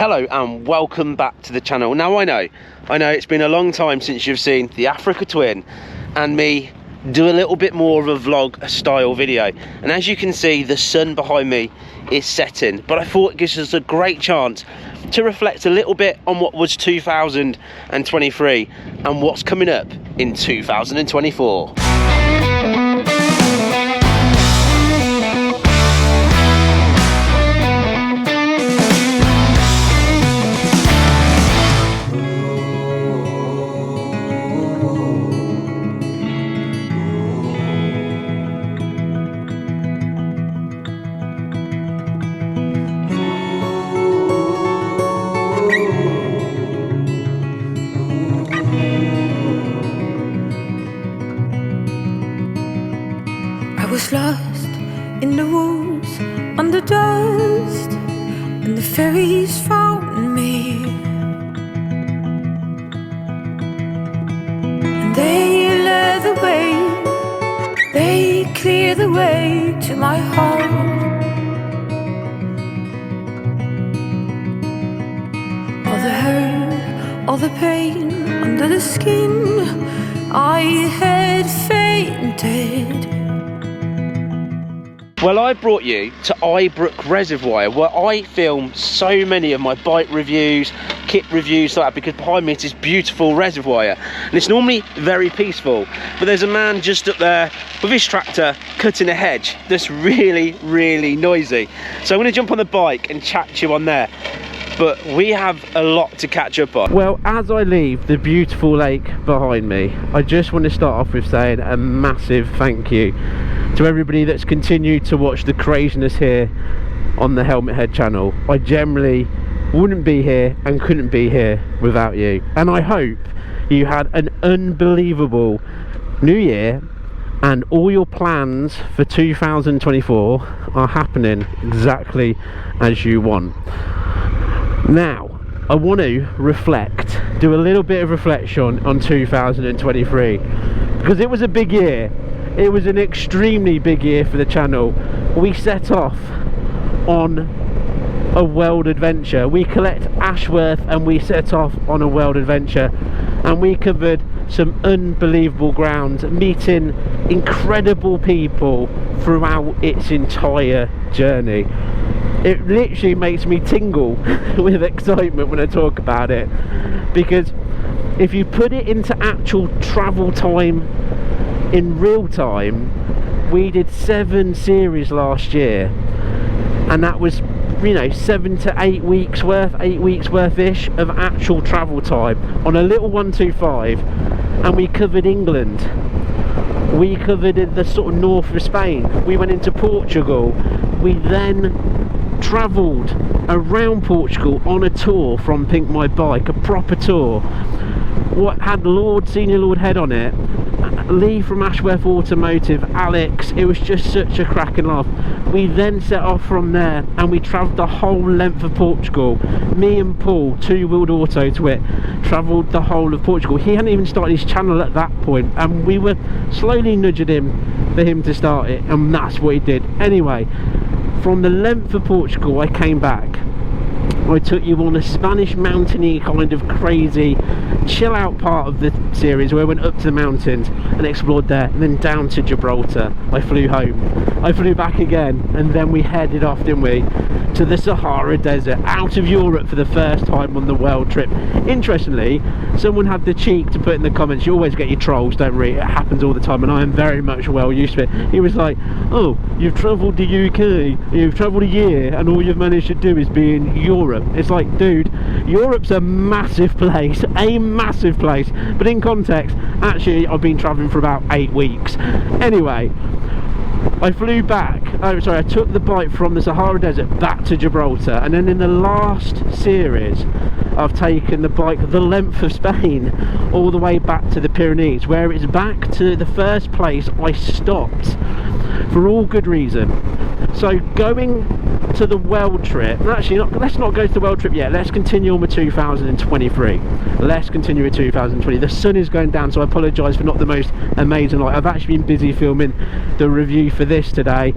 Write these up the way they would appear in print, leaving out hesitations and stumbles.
Hello and welcome back to the channel. Now I know it's been a long time since you've seen the Africa Twin and me do a little bit more of a vlog style video, and as you can see the sun behind me is setting, but I thought it gives us a great chance to reflect a little bit on what was 2023 and what's coming up in 2024. I was lost in the woods, under dust, and the fairies found me. And they led the way, they cleared the way to my heart. All the hurt, all the pain under the skin, I had fainted. Well, I brought you to Ibrook Reservoir, where I film so many of my bike reviews, kit reviews like that, because behind me is this beautiful reservoir. And it's normally very peaceful, but there's a man just up there with his tractor cutting a hedge that's really, really noisy. So I'm going to jump on the bike and chat to you on there. But we have a lot to catch up on. Well, as I leave the beautiful lake behind me, I just want to start off with saying a massive thank you to everybody that's continued to watch the craziness here on the Helmet Head channel. I generally wouldn't be here and couldn't be here without you. And I hope you had an unbelievable new year and all your plans for 2024 are happening exactly as you want. Now, I want to reflect, do a little bit of reflection on 2023, because it was a big year. It was an extremely big year for the channel. We set off on a world adventure. We collect Ashworth and we set off on a world adventure, and we covered some unbelievable ground, meeting incredible people throughout its entire journey. It literally makes me tingle with excitement when I talk about it, because if you put it into actual travel time in real time, we did 7 series last year, and that was, you know, 7 to 8 weeks worth, 8 weeks worth-ish of actual travel time on a little 125, and we covered England. We covered the sort of north of Spain. We went into Portugal. We then travelled around Portugal on a tour from PinkMyBike, a proper tour. What had Senior Lord Head on it, Lee from Ashworth Automotive, Alex. It was just such a cracking laugh. We then set off from there and we travelled the whole length of Portugal. Me and Paul, two-wheeled auto twit, travelled the whole of Portugal. He hadn't even started his channel at that point, and we were slowly nudging him for him to start it, and that's what he did. Anyway, from the length of Portugal I came back. I took you on a Spanish mountainy kind of crazy chill out part of the series where I went up to the mountains and explored there, and then down to Gibraltar. I flew home, I flew back again, and then we headed off, didn't we, to the Sahara Desert, out of Europe for the first time on the world trip. Interestingly, someone had the cheek to put in the comments, you always get your trolls, don't we? It happens all the time, and I am very much well used to it. He was like, oh, you've travelled the UK, you've travelled a year, and all you've managed to do is be in Europe. It's like, dude, Europe's a massive place, but in context, actually I've been travelling for about 8 weeks. Anyway, I flew back, I took the bike from the Sahara Desert back to Gibraltar, and then in the last series I've taken the bike the length of Spain all the way back to the Pyrenees, where it's back to the first place I stopped for all good reason. So going to the world trip, actually let's not go to the world trip yet, let's continue on with 2023. Let's continue with 2020. The sun is going down, so I apologise for not the most amazing light. I've actually been busy filming the review for this today,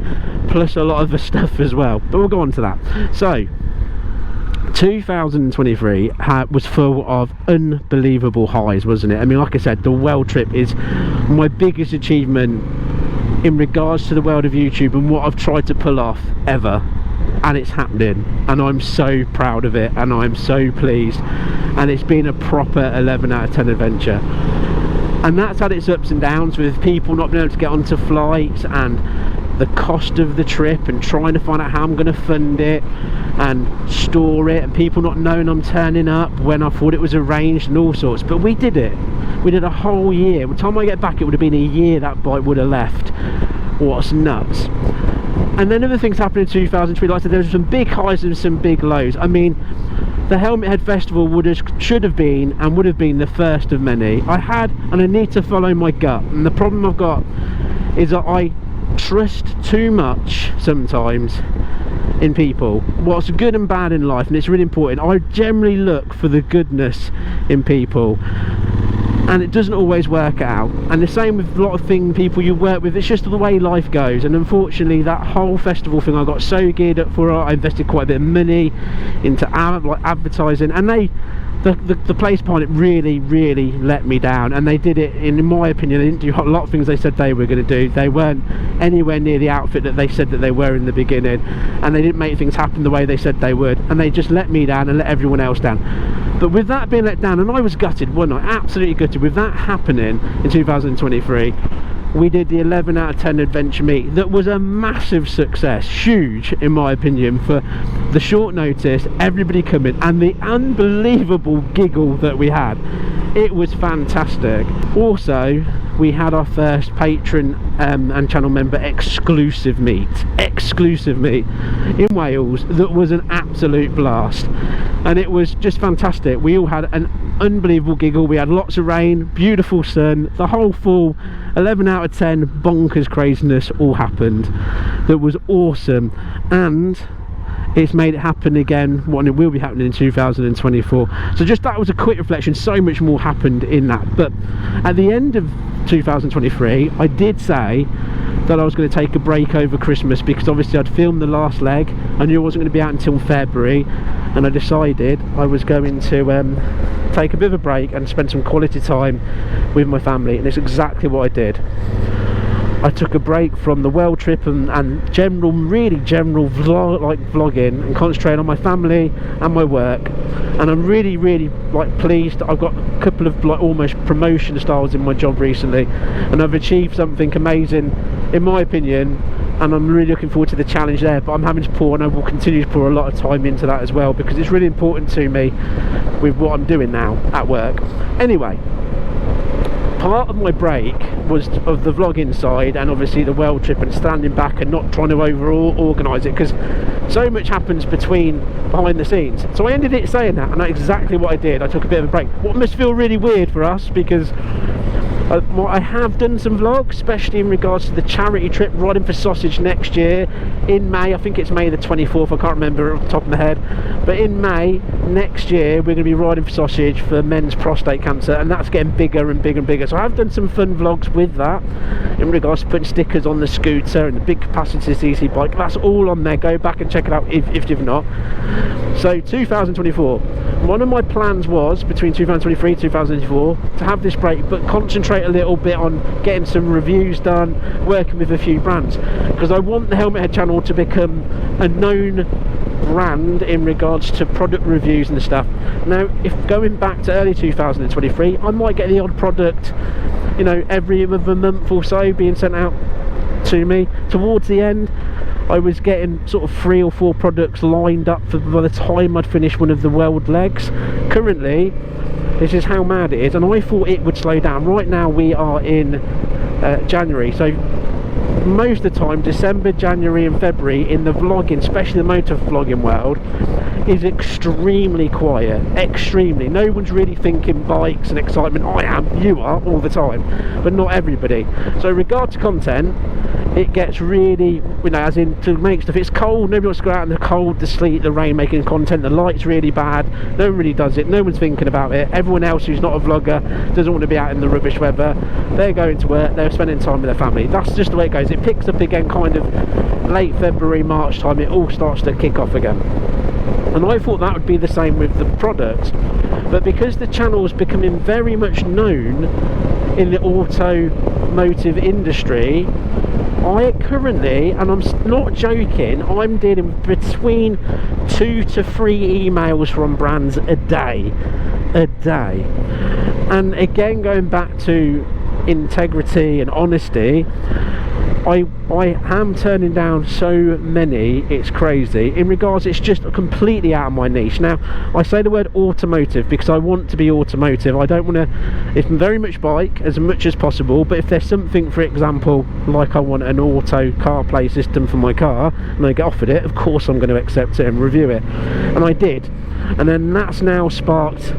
plus a lot of the stuff as well, but we'll go on to that. So 2023 was full of unbelievable highs, wasn't it? I mean, like I said, the world trip is my biggest achievement in regards to the world of YouTube and what I've tried to pull off ever, and it's happening, and I'm so proud of it, and I'm so pleased, and it's been a proper 11 out of 10 adventure. And that's had its ups and downs, with people not being able to get onto flights, and the cost of the trip, and trying to find out how I'm going to fund it and store it, and people not knowing I'm turning up when I thought it was arranged, and all sorts. But we did it. We did a whole year. By the time I get back, it would have been a year that bike would have left. What's nuts. And then other things happened in 2003. Like I said, there was some big highs and some big lows. I mean, the Helmet Head Festival should have been and would have been the first of many. I need to follow my gut, and the problem I've got is that I trust too much sometimes in people, what's good and bad in life, and it's really important. I generally look for the goodness in people, and it doesn't always work out. And the same with a lot of people you work with. It's just the way life goes, and unfortunately that whole festival thing, I got so geared up for it. I invested quite a bit of money into advertising, and the place behind it really let me down. And they did it, in my opinion, they didn't do a lot of things they said they were going to do. They weren't anywhere near the outfit that they said that they were in the beginning, and they didn't make things happen the way they said they would, and they just let me down and let everyone else down. But with that being let down, and I was gutted, wasn't I? Absolutely gutted. With that happening in 2023, we did the 11 out of 10 adventure meet. That was a massive success, huge in my opinion, for the short notice, everybody coming, and the unbelievable giggle that we had. It was fantastic. Also, we had our first patron and channel member exclusive meet in Wales. That was an absolute blast, and it was just fantastic. We all had an unbelievable giggle. We had lots of rain, beautiful sun, the whole full 11 out of 10 bonkers craziness all happened. That was awesome, and it's made it happen again. What it will be happening in 2024. So just that was a quick reflection. So much more happened in that. But at the end of 2023, I did say that I was going to take a break over Christmas, because obviously I'd filmed the last leg. I knew it wasn't going to be out until February, and I decided I was going to take a bit of a break and spend some quality time with my family, and it's exactly what I did. I took a break from the world trip and really general vlogging, and concentrated on my family and my work. And I'm really pleased. I've got a couple of almost promotion styles in my job recently, and I've achieved something amazing in my opinion, and I'm really looking forward to the challenge there. But I'm having to pour, and I will continue to pour a lot of time into that as well, because it's really important to me with what I'm doing now at work. Anyway, part of my break was of the vlogging side, and obviously the world trip, and standing back and not trying to organise it, because so much happens behind the scenes. So I ended it saying that, and that's exactly what I did. I took a bit of a break. What must feel really weird for us, because I have done some vlogs, especially in regards to the charity trip riding for sausage next year in May. I think it's May the 24th, I can't remember off the top of my head, but in May next year we're going to be riding for sausage for men's prostate cancer, and that's getting bigger and bigger and bigger. So I have done some fun vlogs with that, in regards to putting stickers on the scooter and the big capacity CC bike. That's all on there. Go back and check it out if you've not. So 2024, one of my plans was, between 2023 and 2024, to have this break, but concentrate a little bit on getting some reviews done, working with a few brands, because I want the Helmet Head channel to become a known brand in regards to product reviews and stuff. Now, if going back to early 2023, I might get the odd product, you know, every other month or so being sent out to me. Towards the end, I was getting sort of 3 or 4 products lined up for by the time I'd finished one of the world legs. Currently, this is how mad it is, and I thought it would slow down. Right now we are in January, so most of the time December, January and February in the vlogging, especially the motor vlogging world, is extremely quiet. Extremely. No one's really thinking bikes and excitement. I am, you are, all the time, but not everybody. So in regard to content, it gets really, you know, as in to make stuff, it's cold, nobody wants to go out in the cold, the sleet, the rain making content, the light's really bad, no one really does it, no one's thinking about it. Everyone else who's not a vlogger doesn't want to be out in the rubbish weather. They're going to work, they're spending time with their family. That's just the way it goes. It picks up again kind of late February, March time, it all starts to kick off again. And I thought that would be the same with the product, but because the channel is becoming very much known in the automotive industry, I currently, and I'm not joking, I'm dealing with between 2 to 3 emails from brands a day. And again, going back to integrity and honesty, I am turning down so many, it's crazy. In regards, it's just completely out of my niche. Now, I say the word automotive because I want to be automotive. I don't want to, it's very much bike as much as possible, but if there's something, for example, like I want an auto CarPlay system for my car and I get offered it, of course I'm going to accept it and review it. And I did. And then that's now sparked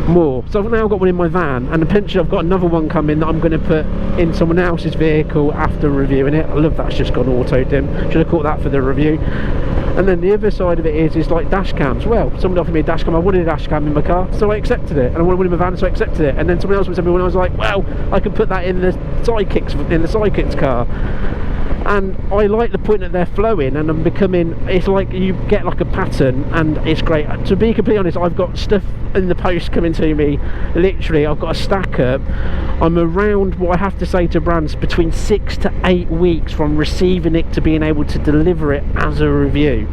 more. So I've now got one in my van, and eventually I've got another one coming that I'm going to put in someone else's vehicle after reviewing it. I love that's just gone auto dim. Should have caught that for the review. And then the other side of it is like dash cams. Well, someone offered me a dash cam. I wanted a dash cam in my car, so I accepted it. And I wanted one in my van, so I accepted it. And then someone else was telling me when I was like, well, I can put that in the sidekicks car. And I like the point that they're flowing, and I'm becoming, it's like you get like a pattern, and it's great. To be completely honest, I've got stuff in the post coming to me, literally I've got a stack up. I'm around, what I have to say to brands, between 6 to 8 weeks from receiving it to being able to deliver it as a review,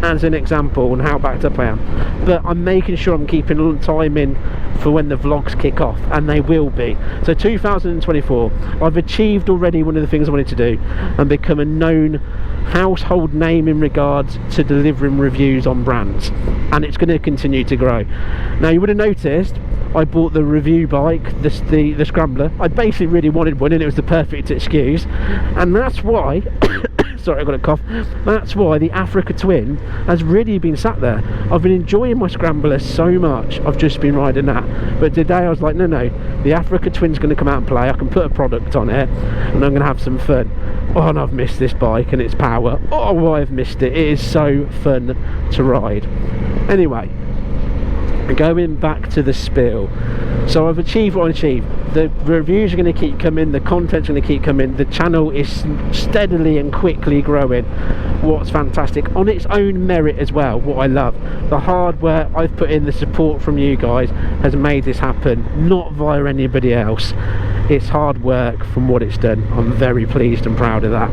as an example, and how backed up I am. But I'm making sure I'm keeping time in for when the vlogs kick off, and they will be. So 2024, I've achieved already one of the things I wanted to do and become a known household name in regards to delivering reviews on brands, and it's going to continue to grow. Now, you would have noticed I bought the review bike, the Scrambler. I basically really wanted one, and it was the perfect excuse, and that's why sorry, I got a cough. That's why the Africa Twin has really been sat there. I've been enjoying my Scrambler so much, I've just been riding that. But today I was like, no, the Africa Twin's going to come out and play. I can put a product on it, and I'm going to have some fun. Oh, and I've missed this bike and its power. Oh, I've missed it. It is so fun to ride. Anyway, going back to the spiel. So I've achieved what I achieved. The reviews are going to keep coming, the content's going to keep coming, the channel is steadily and quickly growing. What's fantastic on its own merit as well, what I love, the hard work I've put in, the support from you guys has made this happen, not via anybody else. It's hard work from what it's done. I'm very pleased and proud of that.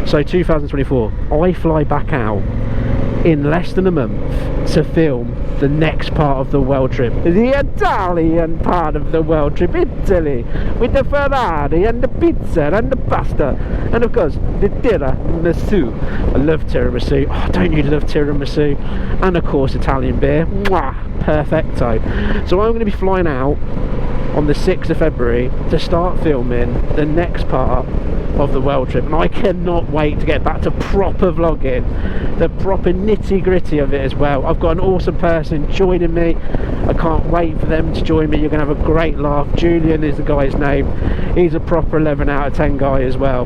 So 2024, I fly back out in less than a month to film the next part of the world trip, the Italian part of the world trip, Italy, with the Ferrari and the pizza and the pasta, and of course the tiramisu. I love tiramisu. Oh, don't you love tiramisu? And of course Italian beer. Mwah, perfecto. So I'm going to be flying out on the 6th of February to start filming the next part of the world trip, and I cannot wait to get back to proper vlogging, the proper nitty gritty of it as well. I've got an awesome person joining me. I can't wait for them to join me. You're going to have a great laugh. Julian is the guy's name. He's a proper 11 out of 10 guy as well,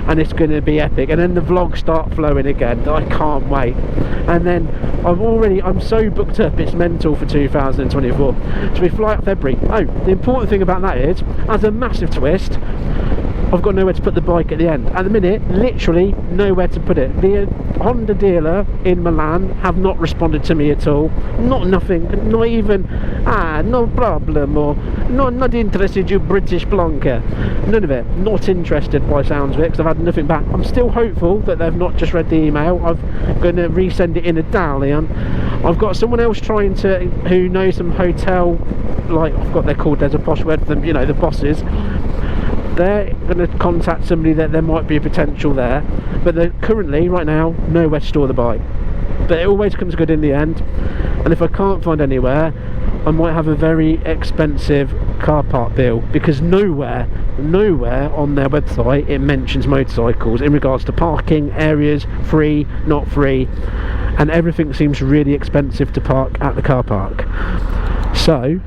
and it's going to be epic. And then the vlogs start flowing again. I can't wait. And then I'm so booked up, it's mental for 2024. So we fly out February. Oh, the important thing about that is, as a massive twist, I've got nowhere to put the bike at the end. At the minute, literally nowhere to put it. The Honda dealer in Milan have not responded to me at all. Nothing, not even, no problem, or not interested, you British blonker. None of it. Not interested by sounds of it, because I've had nothing back. I'm still hopeful that they've not just read the email. I'm going to resend it in Italian. I've got someone else who knows some hotel, like, I forgot they're called, there's a posh word for them, you know, the bosses. They're going to contact somebody that there might be a potential there, but they're currently, right now, nowhere to store the bike. But it always comes good in the end, and if I can't find anywhere, I might have a very expensive car park bill, because nowhere on their website it mentions motorcycles in regards to parking areas, free, not free, and everything seems really expensive to park at the car park. So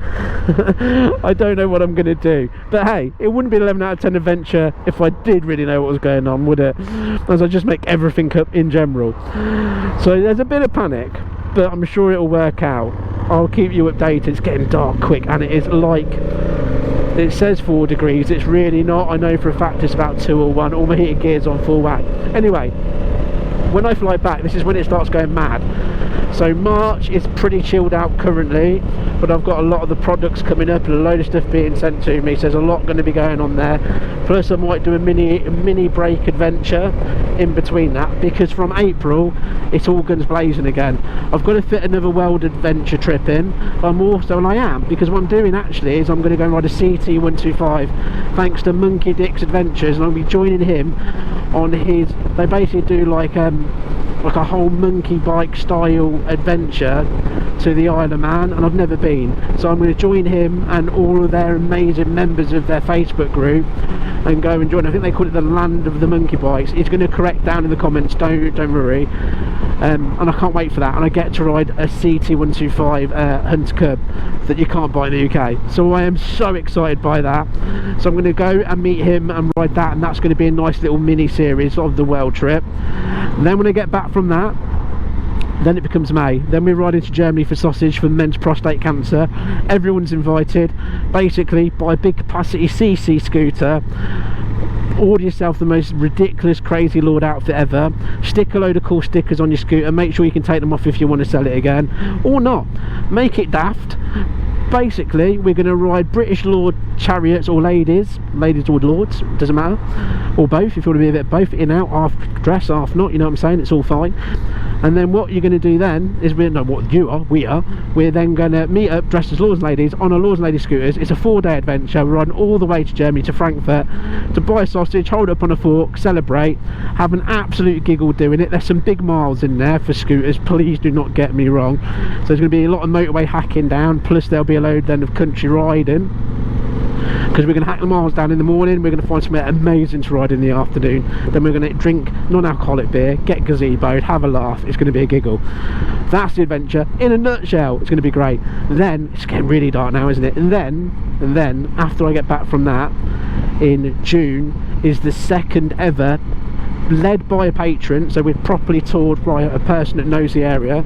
I don't know what I'm going to do, but hey, it wouldn't be an 11 out of 10 adventure if I did really know what was going on, would it? As I just make everything up in general. So there's a bit of panic, but I'm sure it'll work out. I'll keep you updated. It's getting dark quick, and it is like, it says 4 degrees, it's really not. I know for a fact it's about 2 or 1. All my heated gear's on full whack. Anyway, when I fly back, this is when it starts going mad. So March is pretty chilled out currently, but I've got a lot of the products coming up and a load of stuff being sent to me, so there's a lot going to be going on there. Plus I might do a mini break adventure in between that, because from April it's all guns blazing again. I've got to fit another world adventure trip in, but I am, because what I'm doing actually is I'm going to go and ride a CT125 thanks to Monkey Dick's Adventures, and I'll be joining him on his, they basically do like a whole monkey bike style adventure to the Isle of Man, and I've never been, so I'm going to join him and all of their amazing members of their Facebook group and go and join. I think they call it the land of the monkey bikes. He's going to correct down in the comments, don't worry. And I can't wait for that, and I get to ride a CT125 Hunter Cub that you can't buy in the UK, so I am so excited by that. So I'm going to go and meet him and ride that, and that's going to be a nice little mini series of the world trip. And then when I get back from that, then it becomes May. Then we're riding to Germany for sausage for men's prostate cancer. Everyone's invited. Basically, buy a big capacity CC scooter, order yourself the most ridiculous crazy lord outfit ever, stick a load of cool stickers on your scooter, make sure you can take them off if you want to sell it again, or not, make it daft. Basically we're going to ride British lord chariots, or ladies or lords, doesn't matter, or both if you want to be a bit of both, in out, half dress half not, you know what I'm saying, it's all fine. And then what you're going to do then is, we're then going to meet up dressed as lords and ladies on our lords and ladies scooters. It's a 4-day adventure. We're riding all the way to Germany, to Frankfurt, to buy a sausage, hold up on a fork, celebrate, have an absolute giggle doing it. There's some big miles in there for scooters, please do not get me wrong. So there's going to be a lot of motorway hacking down, plus there'll be a load then of country riding, because we're going to hack the miles down in the morning. We're going to find something amazing to ride in the afternoon. Then we're going to drink non-alcoholic beer, get gazeboed, have a laugh. It's going to be a giggle. That's the adventure in a nutshell. It's going to be great. Then it's getting really dark now, isn't it? And then after I get back from that in June is the second ever, led by a patron, so we've properly toured by a person that knows the area,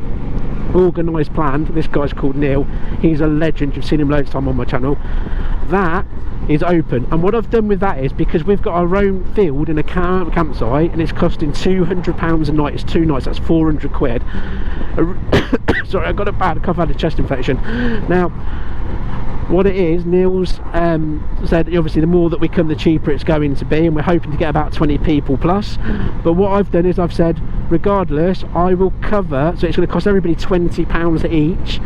organised, planned. This guy's called Neil. He's a legend. You've seen him loads of time on my channel. That is open, and what I've done with that is, because we've got our own field in a campsite, and it's costing £200 a night. It's 2 nights, that's 400 quid. Sorry, I got a bad cough, I had a chest infection. Now what it is, Neil's said obviously the more that we come the cheaper it's going to be, and we're hoping to get about 20 people plus. But what I've done is I've said regardless I will cover, so it's going to cost everybody £20 each.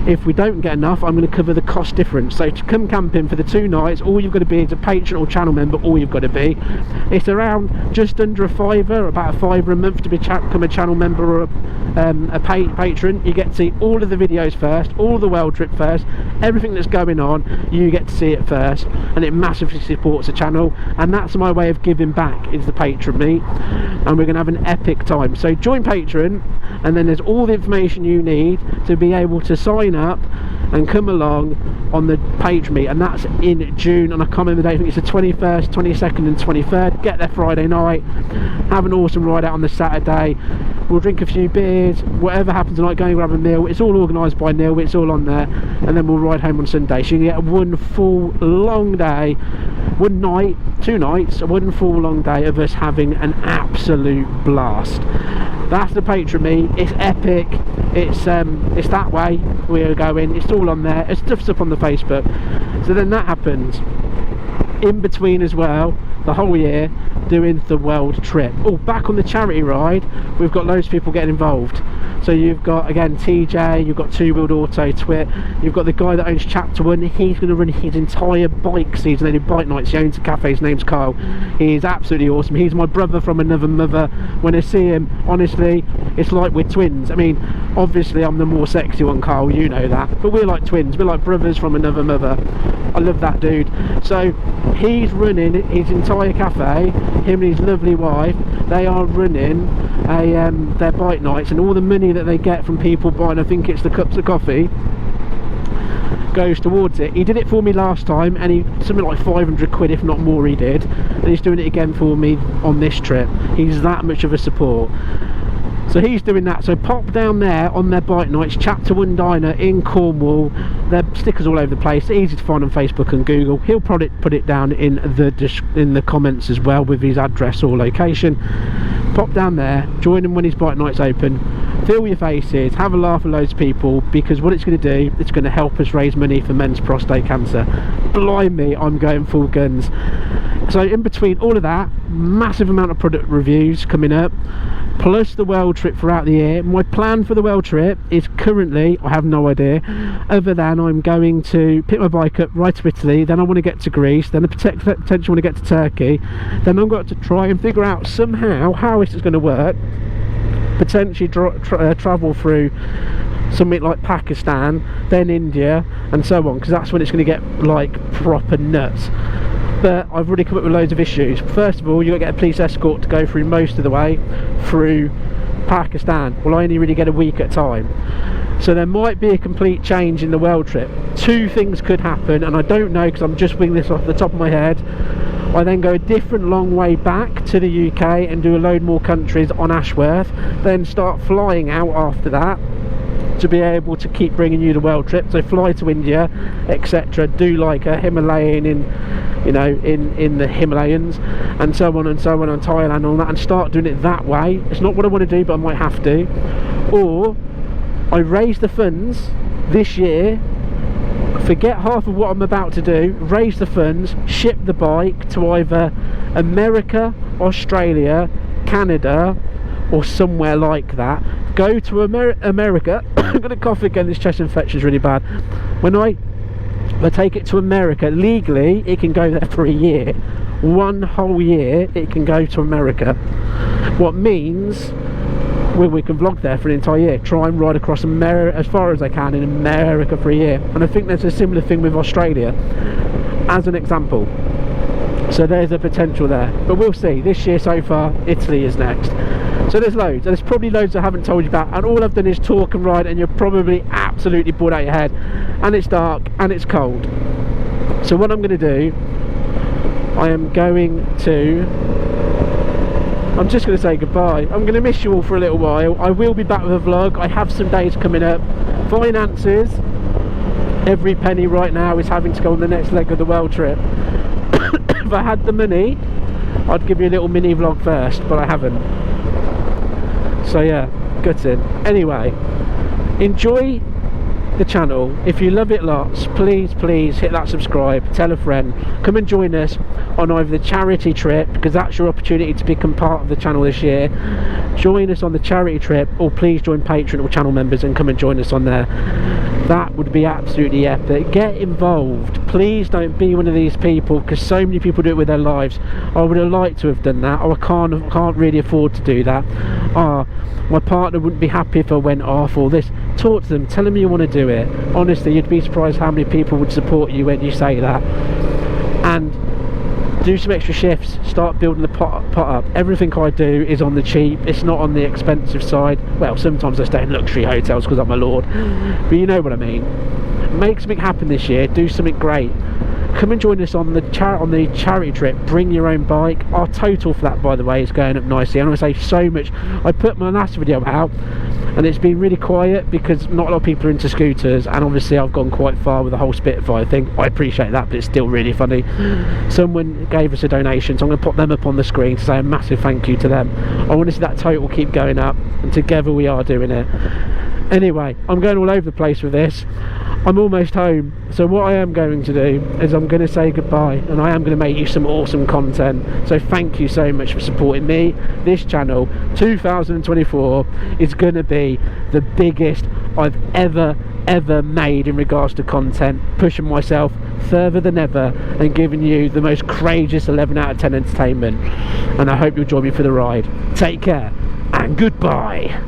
If we don't get enough, I'm going to cover the cost difference. So to come camping for the 2 nights, all you've got to be is a patron or channel member. All you've got to be, it's around just under a £5, about a £5 a month to become a channel member or a patron. You get to see all of the videos first, all of the world trip first, everything that's going on, you get to see it first, and it massively supports the channel. And that's my way of giving back, is the patron meet, and we're going to have an epic time. So join Patreon, and then there's all the information you need to be able to sign up and come along on the patron meet, and that's in June. And I can't remember the date, I think it's the 21st, 22nd and 23rd. Get there Friday night, have an awesome ride out on the Saturday. We'll drink a few beers, whatever happens tonight, go and grab a meal. It's all organised by Neil, it's all on there, and then we'll ride home on Sunday. So you get one full long day, 1 night, 2 nights, 1 full long day of us having an absolute blast. That's the patron meet. It's epic. It's that way we're going. It's all on there. It's stuff's up on the Facebook. So then that happens. In between as well, the whole year doing the world trip. Oh, back on the charity ride, we've got loads of people getting involved. So you've got, again, TJ, you've got Two Wheeled Auto, Twit, you've got the guy that owns Chapter 1, he's going to run his entire bike season. They do bike nights, he owns a cafe, his name's Kyle. He's absolutely awesome. He's my brother from another mother. When I see him, honestly, it's like we're twins. I mean, obviously I'm the more sexy one, Kyle, you know that, but we're like twins, we're like brothers from another mother. I love that dude. So he's running his entire cafe, him and his lovely wife, they are running their bike nights, and all the money that they get from people buying, I think it's the cups of coffee, goes towards it. He did it for me last time, and he something like 500 quid if not more he did, and he's doing it again for me on this trip. He's that much of a support. So he's doing that. So pop down there on their bike nights, Chapter 1 Diner in Cornwall. Their stickers all over the place, easy to find on Facebook and Google. He'll probably put it down in the comments as well with his address or location. pop down there, join him when his bike night's open, fill your faces, have a laugh with loads of people, because what it's going to do, it's going to help us raise money for men's prostate cancer. Blimey, I'm going full guns. So in between all of that, massive amount of product reviews coming up, plus the world trip throughout the year. My plan for the world trip is currently, I have no idea, other than I'm going to pick my bike up right to Italy, then I want to get to Greece, then I potentially want to get to Turkey, then I've got to try and figure out somehow how this is going to work, potentially travel through something like Pakistan, then India, and so on, because that's when it's going to get like proper nuts. But I've already come up with loads of issues. First of all, you've got to get a police escort to go through most of the way through Pakistan. Well, I only really get a week at a time, so there might be a complete change in the world trip. Two things could happen, and I don't know, because I'm just winging this off the top of my head. I then go a different long way back to the UK and do a load more countries on Ashworth, then start flying out after that to be able to keep bringing you the world trip. So fly to India, etc., do like a Himalayan in the Himalayas, and so on and so on, and Thailand and all that, and start doing it that way. It's not what I want to do, but I might have to. Or I raise the funds this year, forget half of what I'm about to do, raise the funds, ship the bike to either America, Australia, Canada, or somewhere like that. Go to America. I'm going to cough again, this chest infection is really bad. When I take it to America, legally it can go there for a year. 1 whole year it can go to America. What means we can vlog there for an entire year, try and ride across America as far as I can in America for a year. And I think there's a similar thing with Australia as an example. So there's a potential there, but we'll see. This year so far, Italy is next. So there's loads, and there's probably loads I haven't told you about, and all I've done is talk and ride, and you're probably absolutely bored out of your head, and it's dark and it's cold. So what I'm going to do, I'm just going to say goodbye. I'm going to miss you all for a little while. I will be back with a vlog. I have some days coming up. Finances, every penny right now is having to go on the next leg of the world trip. If I had the money, I'd give you a little mini vlog first, but I haven't. So yeah, gutted. Anyway, enjoy the channel. If you love it lots, please hit that subscribe, tell a friend, come and join us on either the charity trip, because that's your opportunity to become part of the channel this year. Join us on the charity trip, or please join Patreon or channel members and come and join us on there. That would be absolutely epic. Get involved. Please don't be one of these people, because so many people do it with their lives. I would have liked to have done that. I can't really afford to do that. My partner wouldn't be happy if I went off, or this. Talk to them, tell them you want to do it. Honestly, you'd be surprised how many people would support you when you say that. And do some extra shifts, start building the pot up. Everything I do is on the cheap, it's not on the expensive side. Well, sometimes I stay in luxury hotels because I'm a lord, but you know what I mean. Make something happen this year, do something great. Come and join us on the charity trip. Bring your own bike. Our total for that, by the way, is going up nicely. I'm going to say so much. I put my last video out and it's been really quiet because not a lot of people are into scooters, and obviously I've gone quite far with the whole Spitfire thing. I appreciate that, but it's still really funny. Someone gave us a donation, so I'm going to pop them up on the screen to say a massive thank you to them. I want to see that total keep going up, and together we are doing it. Anyway, I'm going all over the place with this. I'm almost home, so what I am going to do is I'm going to say goodbye, and I am going to make you some awesome content. So thank you so much for supporting me. This channel, 2024, is going to be the biggest I've ever made in regards to content, pushing myself further than ever and giving you the most courageous 11 out of 10 entertainment. And I hope you'll join me for the ride. Take care and goodbye.